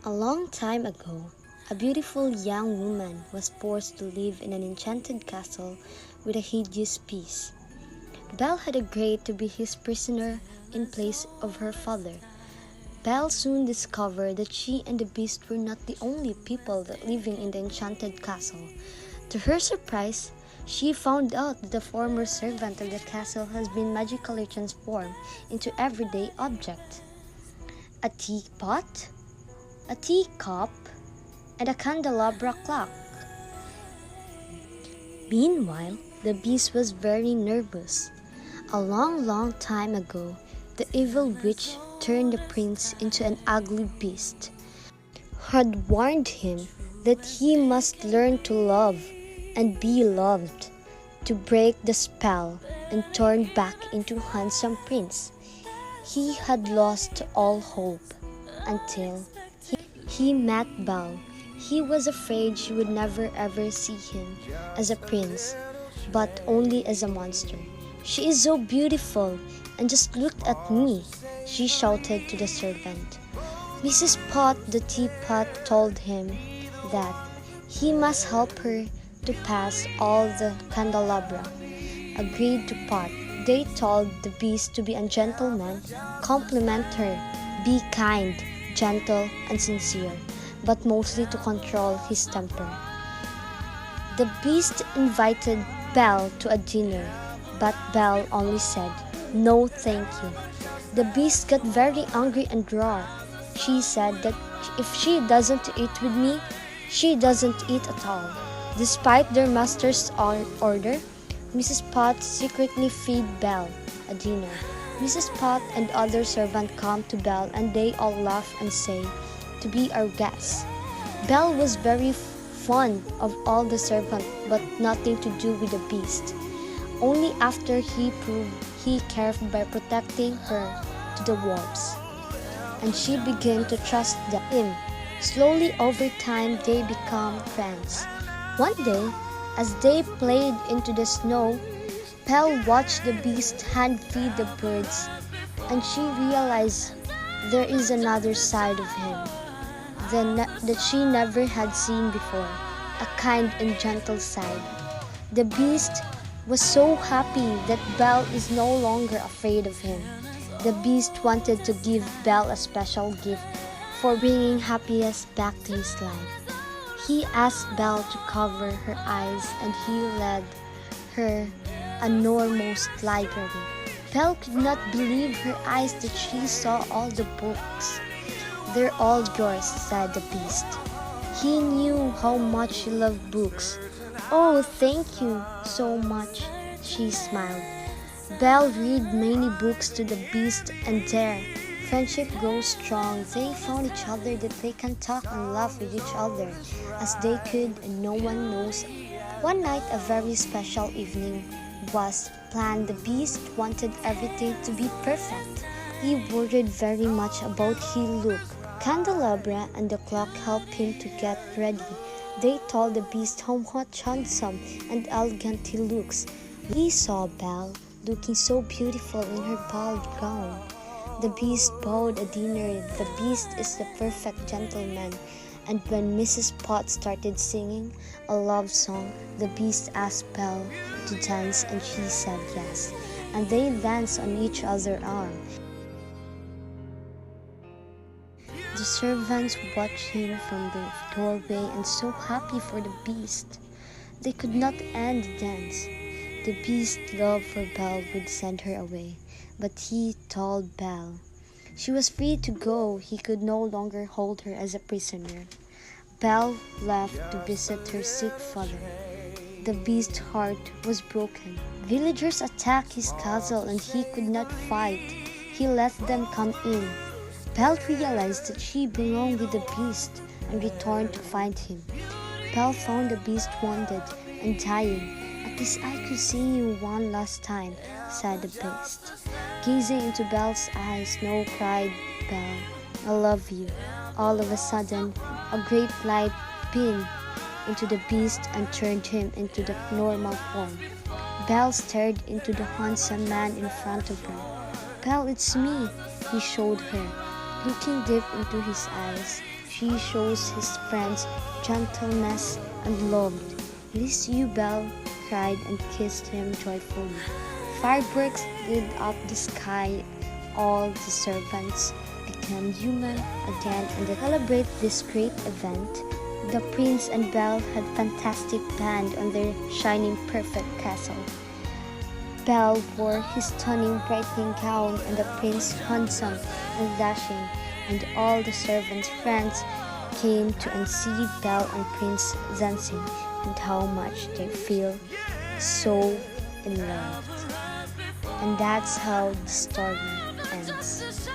A long time ago, a beautiful young woman was forced to live in an enchanted castle with a hideous beast. Belle had agreed to be his prisoner in place of her father. Belle soon discovered that she and the beast were not the only people living in the enchanted castle. To her surprise, she found out that the former servant of the castle has been magically transformed into everyday object. A teapot, a teacup, and a candelabra clock. Meanwhile, the beast was very nervous. A long time ago, the evil witch turned the prince into an ugly beast, had warned him that he must learn to love and be loved, to break the spell and turn back into handsome prince. He had lost all hope until he met Belle. He was afraid she would never ever see him as a prince, but only as a monster. "She is so beautiful, and just look at me," she shouted to the servant. Mrs. Pot the teapot told him that he must help her to pass all the candelabra. Agreed to Pot, they told the beast to be a gentleman, compliment her, be kind, gentle, and sincere, but mostly to control his temper. The beast invited Belle to a dinner, but Belle only said, "No, thank you." The beast got very angry and roared. She said that if she doesn't eat with me, she doesn't eat at all. Despite their master's order, Mrs. Pot secretly fed Belle a dinner. Mrs. Pot and other servants come to Belle and they all laugh and say, "To be our guest." Belle was very fond of all the servants but nothing to do with the beast. Only after he proved he cared by protecting her to the wolves, and she began to trust him. Slowly over time they become friends. One day, as they played into the snow, Belle watched the beast hand feed the birds, and she realized there is another side of him that she never had seen before, a kind and gentle side. The beast was so happy that Belle is no longer afraid of him. The beast wanted to give Belle a special gift for bringing happiness back to his life. He asked Belle to cover her eyes and he led her a enormous library. Belle could not believe her eyes that she saw all the books. "They're all yours," said the beast. He knew how much she loved books. "Oh, thank you so much," she smiled. Belle read many books to the beast and their friendship grew strong. They found each other that they can talk and laugh with each other as they could and no one knows. One night, a very special evening was planned. The beast wanted everything to be perfect. He worried very much about his look. Candelabra and the clock helped him to get ready. They told the beast how much handsome and elegant he looks. He saw Belle looking so beautiful in her ball gown. The beast bowed a dinner. The beast is the perfect gentleman. And when Mrs. Pot started singing a love song, the beast asked Belle to dance and she said yes. And they danced on each other's arm. The servants watched him from the doorway and so happy for the beast. They could not end the dance. The beast's love for Belle would send her away, but he told Belle she was free to go. He could no longer hold her as a prisoner. Belle left to visit her sick father. The beast's heart was broken. Villagers attacked his castle and he could not fight. He let them come in. Belle realized that she belonged with the beast and returned to find him. Belle found the beast wounded and dying. "At least I could see you one last time," said the beast. Gazing into Belle's eyes, "No," cried Belle, "I love you." All of a sudden, a great light beamed into the beast and turned him into the normal form. Belle stared into the handsome man in front of her. "Belle, it's me," he showed her. Looking deep into his eyes, she shows his friends gentleness and love. "Listen, you Belle," cried and kissed him joyfully. Fireworks lit up the sky. All the servants became human again, and to celebrate this great event, the prince and Belle had fantastic band on their shining perfect castle. Belle wore his stunning brightening gown and the prince handsome and dashing, and all the servants' friends came to see Belle and Prince dancing, and how much they feel so in love. And that's how the story ends.